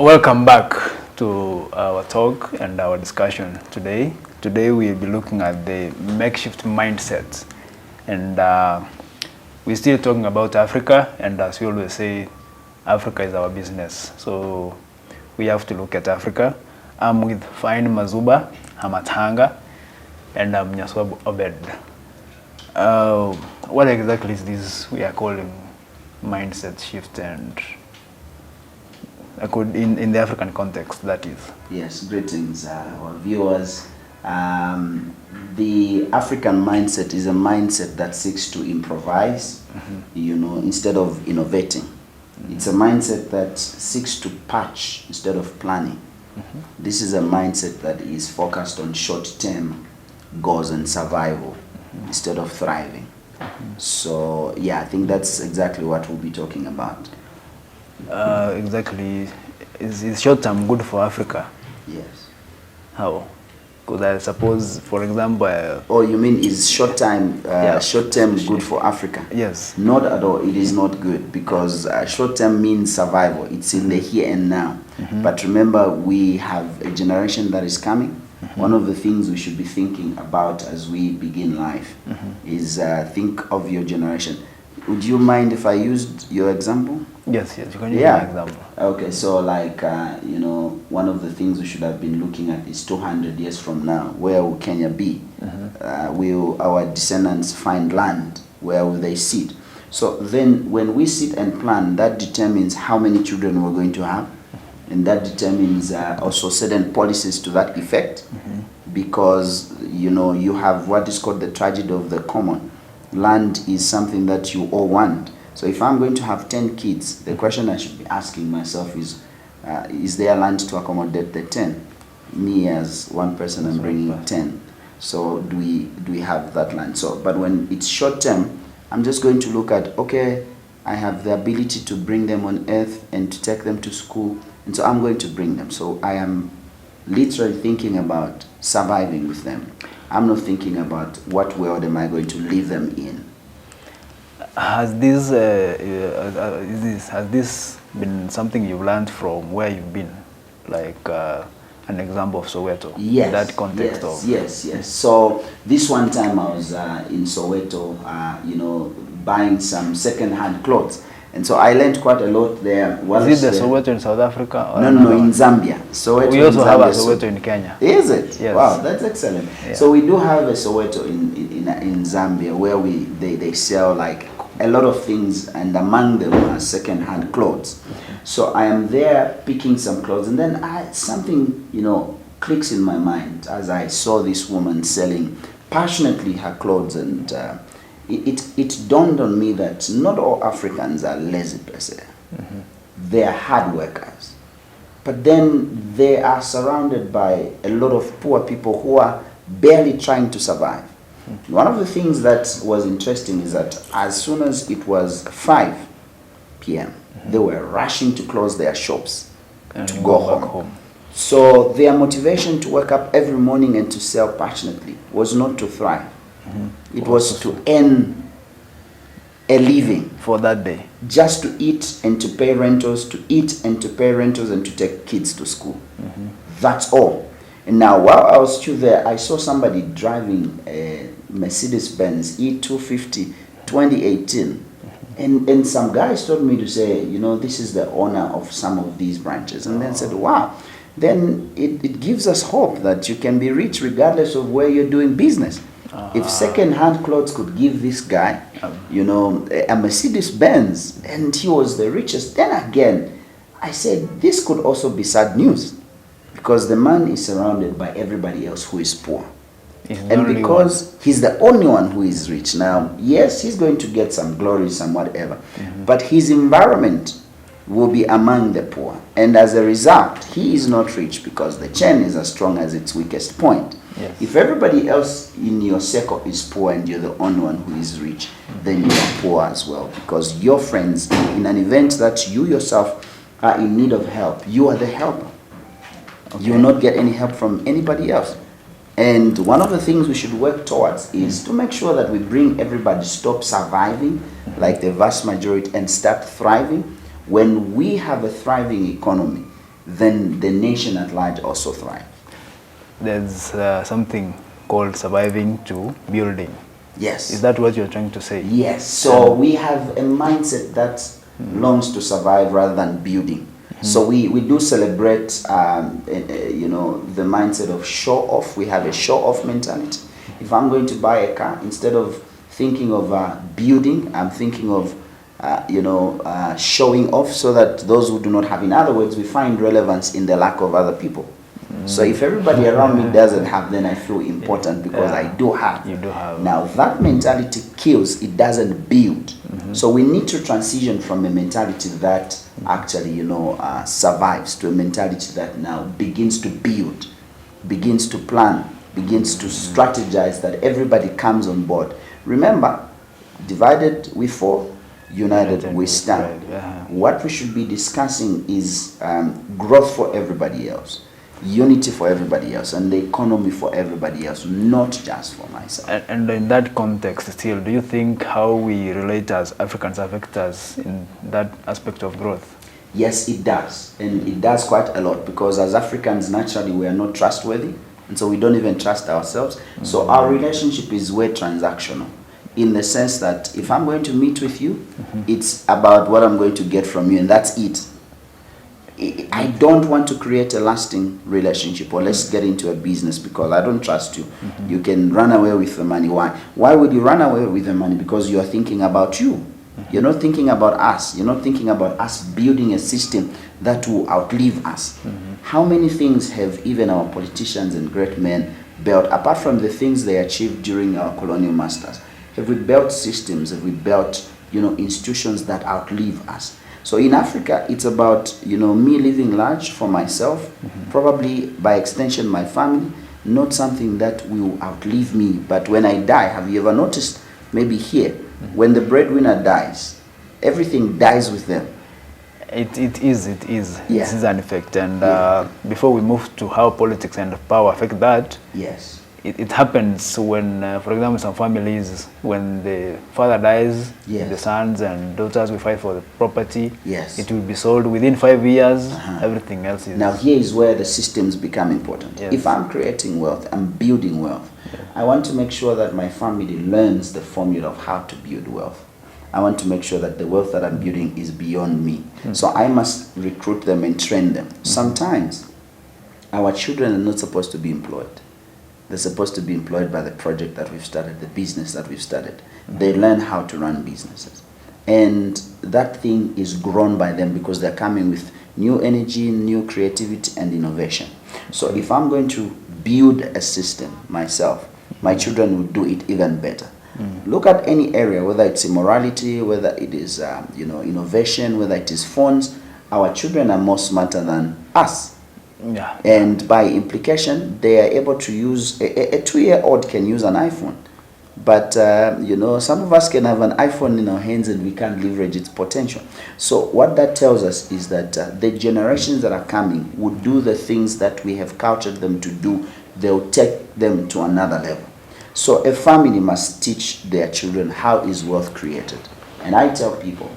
Welcome back to our talk and our discussion today. Today we'll be looking at the makeshift mindset, and we're still talking about Africa, and as we always say, Africa is our business. So we have to look at Africa. I'm with Fine Mazuba Hamatanga, and I'm Nyaswab Obed. What exactly is this we are calling mindset shift, and in the African context, that is? Yes, greetings, our viewers. The African mindset is a mindset that seeks to improvise, instead of innovating. It's a mindset that seeks to patch instead of planning. This is a mindset that is focused on short-term goals and survival instead of thriving. So, yeah, I think that's exactly what we'll be talking about. Exactly. Is short-term good for Africa? Yes. How? Because I suppose, for example... oh, you mean is short-term good for Africa? Yes. Not at all. It is not good, because short-term means survival. It's in the here and now. But remember, we have a generation that is coming. One of the things we should be thinking about as we begin life is think of your generation. Would you mind if I used your example? Yes, you can use my example. Okay, so like, one of the things we should have been looking at is 200 years from now. Where will Kenya be? Will our descendants find land? Where will they sit? So then when we sit and plan, that determines how many children we're going to have. And that determines also certain policies to that effect. Because, you have what is called the tragedy of the common. Land is something that you all want. So if I'm going to have 10 kids, the question I should be asking myself is there land to accommodate the 10? Me as one person, I'm bringing 10. So do we have that land? So, but when it's short term, I'm just going to look at, okay, I have the ability to bring them on earth and to take them to school. And so I'm going to bring them. So I am literally thinking about surviving with them. I'm not thinking about what world am I going to leave them in. Has this been something you've learned from where you've been, like an example of Soweto? Yes. That context Yes. So this one time I was in Soweto, buying some second-hand clothes. And so I learned quite a lot there. Is it the Soweto in South Africa? Or no, in Zambia. Soweto. We also have a Soweto in Kenya. Is it? Yes. Wow, that's excellent. Yeah. So we do have a Soweto in Zambia where they sell like a lot of things, and among them are second-hand clothes. So I am there picking some clothes, and then something clicks in my mind as I saw this woman selling passionately her clothes, and it dawned on me that not all Africans are lazy per se. They are hard workers. But then they are surrounded by a lot of poor people who are barely trying to survive. One of the things that was interesting is that as soon as it was 5 p.m., they were rushing to close their shops and to go home. So their motivation to wake up every morning and to sell passionately was not to thrive. It was to earn a living for that day, just to eat and to pay rentals, to eat and to pay rentals, and to take kids to school. That's all. And now while I was still there, I saw somebody driving a Mercedes-Benz E250 2018. And some guys told me to say, this is the owner of some of these branches. And then said, wow, then it gives us hope that you can be rich regardless of where you're doing business. If second-hand clothes could give this guy, a Mercedes-Benz, and he was the richest, then again, I said, this could also be sad news, because the man is surrounded by everybody else who is poor. And because he's the only one who is rich. Now, yes, he's going to get some glory, some whatever, but his environment will be among the poor. And as a result, he is not rich because the chain is as strong as its weakest point. Yes. If everybody else in your circle is poor and you're the only one who is rich, then you are poor as well, because your friends, in an event that you yourself are in need of help, you are the helper. Okay. You will not get any help from anybody else. And one of the things we should work towards is to make sure that we bring everybody stop surviving like the vast majority and start thriving. When we have a thriving economy, then the nation at large also thrive. There's something called surviving to building. Yes. Is that what you're trying to say? Yes. So we have a mindset that longs to survive rather than building. So we do celebrate, you know, the mindset of show off. We have a show off mentality. If I'm going to buy a car, instead of thinking of building, I'm thinking of, you know, showing off so that those who do not have, in other words, we find relevance in the lack of other people. So if everybody around me doesn't have, then I feel important because I do have. You do have. Now that mentality kills, it doesn't build. So we need to transition from a mentality that actually, you know, survives to a mentality that now begins to build, begins to plan, begins to strategize, that everybody comes on board. Remember, divided we fall, united we stand. What we should be discussing is growth for everybody else, unity for everybody else, and the economy for everybody else, not just for myself. And in that context still, do you think how we relate as Africans affect us in that aspect of growth? Yes, it does. And it does quite a lot, because as Africans, naturally, we are not trustworthy. And so we don't even trust ourselves. So our relationship is way transactional, in the sense that if I'm going to meet with you, it's about what I'm going to get from you, and that's it. I don't want to create a lasting relationship, or let's get into a business, because I don't trust you. You can run away with the money. Why? Why would you run away with the money? Because you are thinking about you. You're not thinking about us. You're not thinking about us building a system that will outlive us. How many things have even our politicians and great men built, apart from the things they achieved during our colonial masters? Have we built systems? Have we built, you know, institutions that outlive us? So in Africa, it's about, you know, me living large for myself, probably by extension my family, not something that will outlive me. But when I die, have you ever noticed, maybe here, when the breadwinner dies, everything dies with them? It is. Yeah. This is an effect. And before we move to how politics and power affect that, Yes. It happens when, for example, some families, when the father dies, Yes. the sons and daughters will fight for the property. Yes. It will be sold within 5 years. Everything else is... Now here is where the systems become important. Yes. If I'm creating wealth, I'm building wealth, I want to make sure that my family learns the formula of how to build wealth. I want to make sure that the wealth that I'm building is beyond me. So I must recruit them and train them. Sometimes our children are not supposed to be employed. They're supposed to be employed by the project that we've started, the business that we've started. They learn how to run businesses. And that thing is grown by them because they're coming with new energy, new creativity, and innovation. So if I'm going to build a system myself, my children will do it even better. Look at any area, whether it's immorality, whether it is you know, innovation, whether it is phones. Our children are more smarter than us. Yeah. And by implication, they are able to use, a 2-year-old can use an iPhone. But, you know, some of us can have an iPhone in our hands and we can't leverage its potential. So what that tells us is that the generations that are coming will do the things that we have cultured them to do. They'll take them to another level. So a family must teach their children how is wealth created. And I tell people,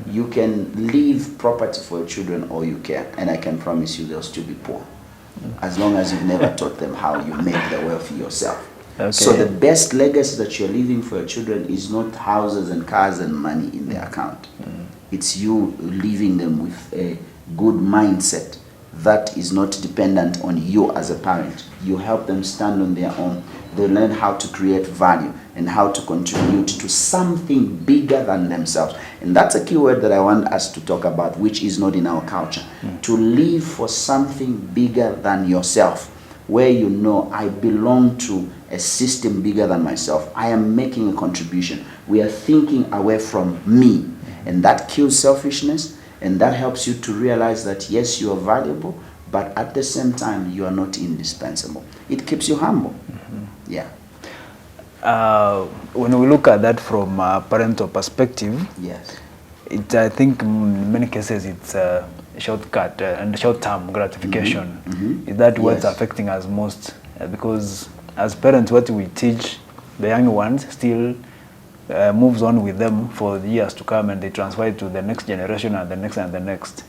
you can leave property for your children all you care, and I can promise you they'll still be poor, as long as you've never taught them how you make the wealth yourself. Okay. So the best legacy that you're leaving for your children is not houses and cars and money in their account. It's you leaving them with a good mindset that is not dependent on you as a parent. You help them stand on their own. They learn how to create value and how to contribute to something bigger than themselves. And that's a key word that I want us to talk about, which is not in our culture. To live for something bigger than yourself, where you know, I belong to a system bigger than myself. I am making a contribution. We are thinking away from me. And that kills selfishness, and that helps you to realize that yes, you are valuable, but at the same time, you are not indispensable. It keeps you humble. Yeah. When we look at that from a parental perspective, Yes. I think in many cases it's a shortcut and short-term gratification. Is that what's affecting us most? Because as parents, what we teach the young ones still moves on with them for the years to come, and they transfer it to the next generation and the next and the next.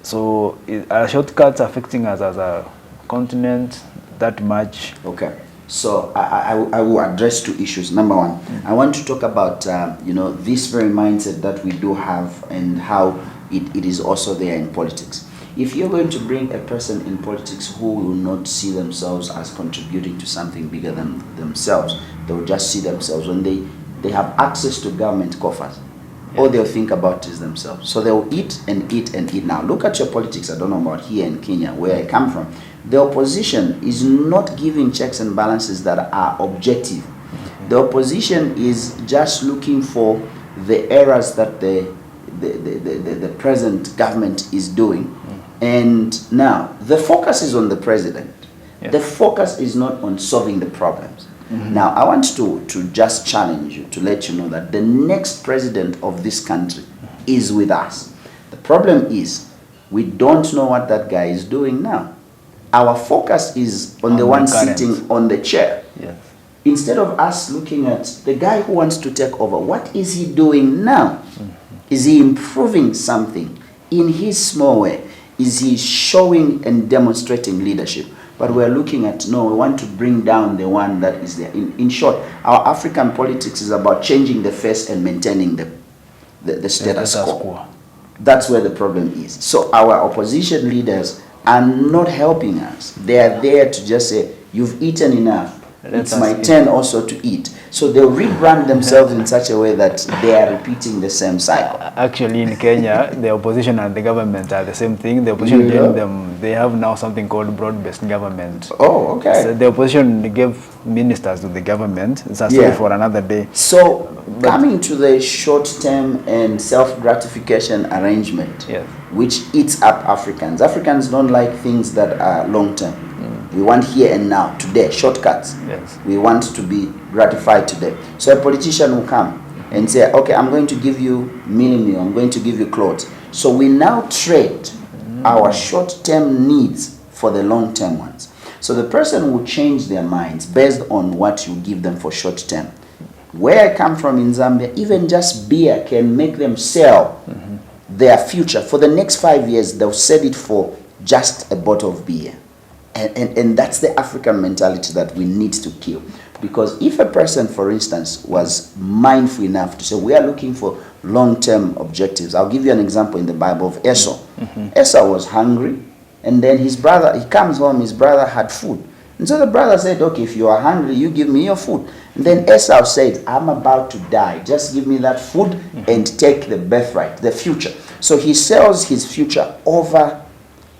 So are shortcuts affecting us as a continent that much? Okay. So I will address two issues. Number one, I want to talk about this very mindset that we do have and how it is also there in politics. If you're going to bring a person in politics who will not see themselves as contributing to something bigger than themselves, they will just see themselves when they have access to government coffers. All they'll think about is themselves. So they'll eat and eat and eat. Now, look at your politics. I don't know about here in Kenya, where I come from. The opposition is not giving checks and balances that are objective. The opposition is just looking for the errors that the present government is doing. And now, the focus is on the president. The focus is not on solving the problems. Now, I want to just challenge you, to let you know that the next president of this country is with us. The problem is, we don't know what that guy is doing now. Our focus is on the one sitting on the chair. Yes. Instead of us looking at the guy who wants to take over, what is he doing now? Is he improving something in his small way? Is he showing and demonstrating leadership? But we're looking at, no, we want to bring down the one that is there. In short, our African politics is about changing the face and maintaining the status quo. That's where the problem is. So our opposition leaders are not helping us. They are there to just say, you've eaten enough. It's my turn also to eat. So they'll rebrand themselves in such a way that they are repeating the same cycle. Actually, in Kenya, the opposition and the government are the same thing. The opposition joined them. They have now something called broad-based government. Oh, okay. So the opposition gave ministers to the government. It's a story for another day. So coming to the short-term and self-gratification arrangement, which eats up Africans. Africans don't like things that are long-term. We want here and now, today, shortcuts. We want to be gratified today. So a politician will come and say, okay, I'm going to give you mini-meal, I'm going to give you clothes. So we now trade our short-term needs for the long-term ones. So the person will change their minds based on what you give them for short-term. Where I come from in Zambia, even just beer can make them sell their future. For the next 5 years, they'll sell it for just a bottle of beer. And that's the African mentality that we need to kill. Because if a person, for instance, was mindful enough to say, we are looking for long-term objectives. I'll give you an example in the Bible of Esau. Esau was hungry, and then his brother, he comes home, his brother had food. And so the brother said, okay, if you are hungry, you give me your food. And then Esau said, I'm about to die. Just give me that food and take the birthright, the future. So he sells his future over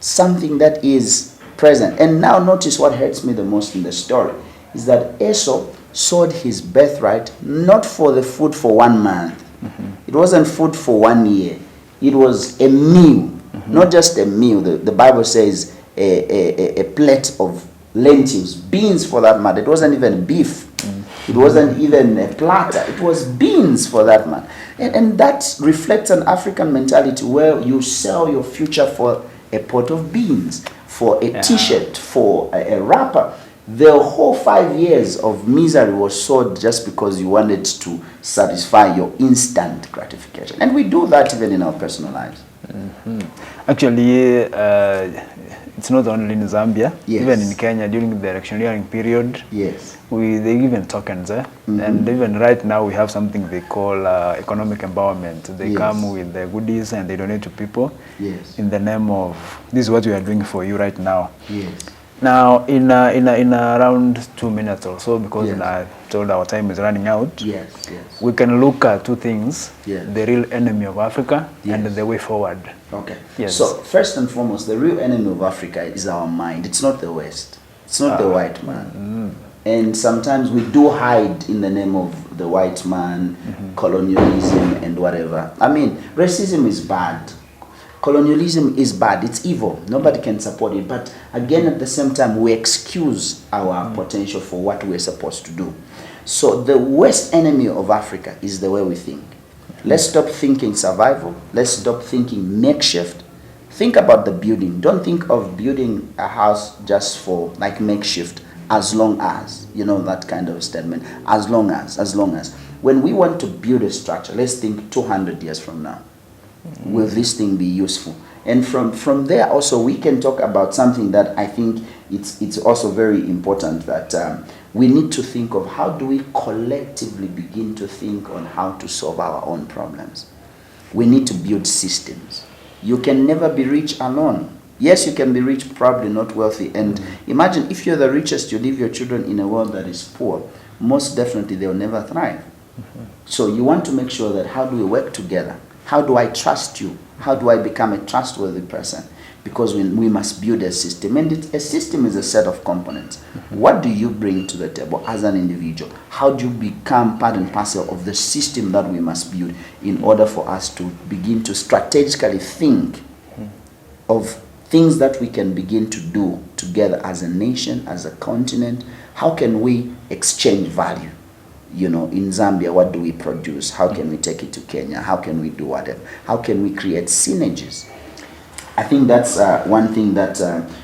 something that is present. And now notice what hurts me the most in the story is that Esau sold his birthright not for the food for 1 month. It wasn't food for 1 year. It was a meal, not just a meal. The Bible says a plate of lentils, beans for that matter. It wasn't even beef. It wasn't even a platter. It was beans for that matter. And that reflects an African mentality where you sell your future for a pot of beans, for a t-shirt, for a wrapper. The whole 5 years of misery was sold just because you wanted to satisfy your instant gratification. And we do that even in our personal lives. Actually, it's not only in Zambia, even in Kenya during the electioneering period. They give them tokens, and even right now we have something they call economic empowerment. They come with the goodies and they donate to people in the name of, this is what we are doing for you right now. Now, in around 2 minutes or so, because I told our time is running out, we can look at two things, the real enemy of Africa and the way forward. So first and foremost, the real enemy of Africa is our mind. It's not the West. It's not the white man. And sometimes we do hide in the name of the white man, colonialism and whatever. I mean, racism is bad. Colonialism is bad. It's evil. Nobody can support it. But again, at the same time, we excuse our potential for what we're supposed to do. So the worst enemy of Africa is the way we think. Let's stop thinking survival. Let's stop thinking makeshift. Think about the building. Don't think of building a house just for like makeshift, as long as, you know, that kind of statement. As long as. When we want to build a structure, let's think 200 years from now. Will this thing be useful? And from there also we can talk about something that I think it's also very important, that we need to think of how do we collectively begin to think on how to solve our own problems. We need to build systems. You can never be rich alone. Yes, you can be rich, probably not wealthy. And imagine if you're the richest, you leave your children in a world that is poor, most definitely they'll never thrive. So you want to make sure that how do we work together? How do I trust you? How do I become a trustworthy person? Because we must build a system. And a system is a set of components. What do you bring to the table as an individual? How do you become part and parcel of the system that we must build in order for us to begin to strategically think of things that we can begin to do together as a nation, as a continent? How can we exchange value? You know, in Zambia, what do we produce? How can we take it to Kenya? How can we do whatever? How can we create synergies? I think that's one thing that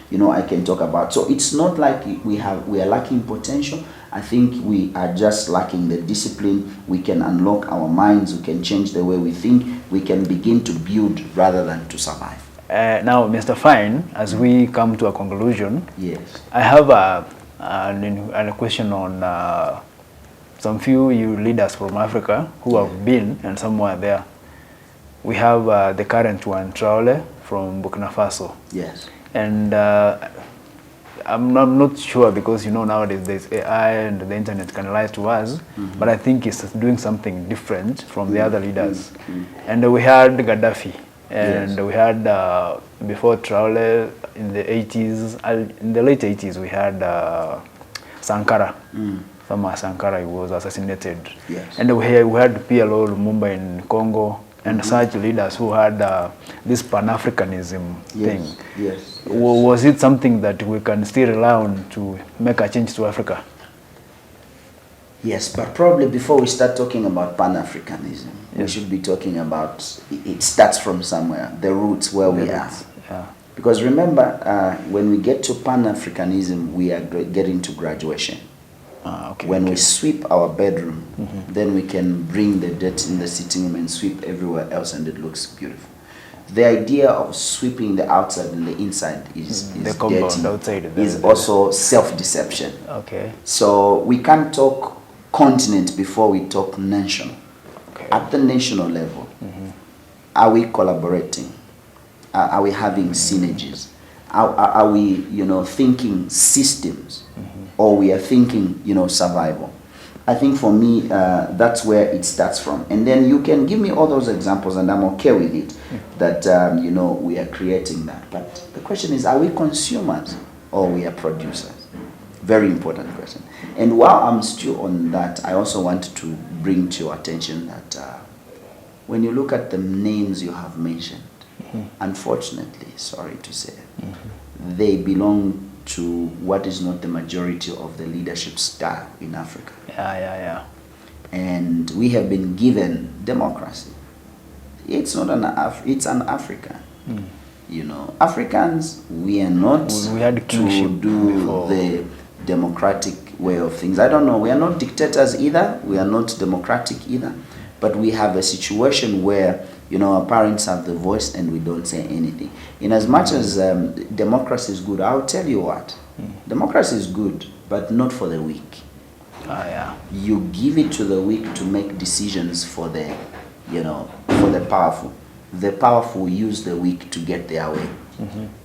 you know, I can talk about. So it's not like we are lacking potential. I think we are just lacking the discipline. We can unlock our minds. We can change the way we think. We can begin to build rather than to survive. Now, Mr. Fine, as we come to a conclusion, yes, I have a question on some few you leaders from Africa who have been and somewhere there. We have the current one, Traore from Burkina Faso. Yes. And I'm not sure, because you know nowadays there's AI and the internet can lie to us, but I think it's doing something different from the other leaders. And we had Gaddafi, and we had before Traore in the 80s, in the late 80s we had Sankara. Thomas Sankara, he was assassinated. Yes. And we had PLO Lumumba in Congo, and such leaders who had this Pan-Africanism thing. Yes. Was it something that we can still rely on to make a change to Africa? Yes, but probably before we start talking about Pan-Africanism, we should be talking about, it starts from somewhere, the roots where we are. Yeah. Because remember, when we get to Pan-Africanism, we are getting to graduation. When we sweep our bedroom, then we can bring the dirt in the sitting room and sweep everywhere else, and it looks beautiful. The idea of sweeping the outside and the inside is the compound dirty, outside is also self-deception. Okay. So we can't talk continent before we talk national. Okay. At the national level, are we collaborating? Are we having synergies? Are we, you know, thinking systems? Or we are thinking, you know, survival? I think for me, that's where it starts from. And then you can give me all those examples and I'm okay with it, that, you know, we are creating that. But the question is, are we consumers or we are producers? Very important question. And while I'm still on that, I also want to bring to your attention that when you look at the names you have mentioned, unfortunately, sorry to say, they belong to what is not the majority of the leadership style in Africa. Yeah. And we have been given democracy. It's not it's an African. You know, Africans, we are not we had to do before. the democratic way of things. I don't know. We are not dictators either. We are not democratic either. But we have a situation where, you know, our parents have the voice and we don't say anything. In as much as democracy is good, I'll tell you what, democracy is good, but not for the weak. You give it to the weak to make decisions for the, you know, for the powerful. The powerful use the weak to get their way.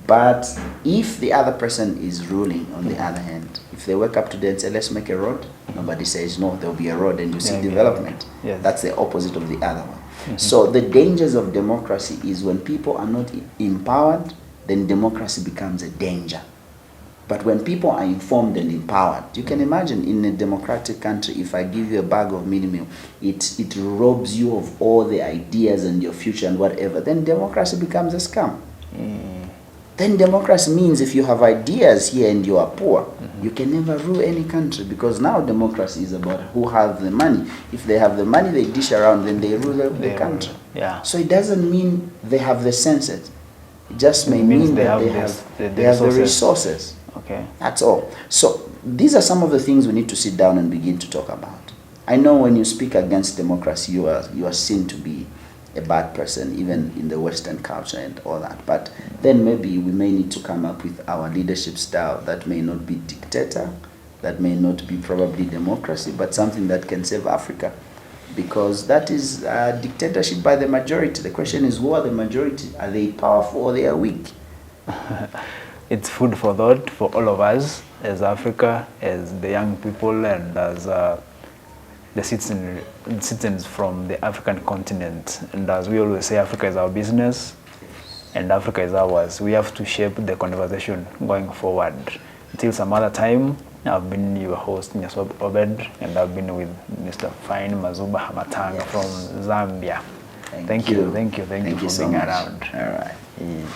But if the other person is ruling, on the other hand, if they wake up today and say, let's make a road, nobody says no, there'll be a road, and you see development. Yes. That's the opposite of the other one. So the dangers of democracy is when people are not empowered, then democracy becomes a danger. But when people are informed and empowered, you can imagine in a democratic country, if I give you a bag of mini meal, it robs you of all the ideas and your future and whatever, then democracy becomes a scam. Then democracy means if you have ideas here and you are poor, you can never rule any country, because now democracy is about who have the money. If they have the money, they dish around, then they rule the country. So it doesn't mean they have the senses. It just may mean that they have the resources. Okay. That's all. So these are some of the things we need to sit down and begin to talk about. I know when you speak against democracy, you are seen to be, a bad person, even in the Western culture and all that. But then maybe we may need to come up with our leadership style that may not be dictator, that may not be probably democracy, but something that can save Africa. Because that is dictatorship by the majority. The question is, who are the majority? Are they powerful or they are weak? It's food for thought for all of us as Africa, as the young people, and as the citizens from the African continent. And as we always say, Africa is our business and Africa is ours. We have to shape the conversation going forward. Until some other time, I've been your host, Nyaswab Obed, and I've been with Mr. Fine Mazuba Hamatanga from Zambia. Thank you for being so much. around. All right. Yeah.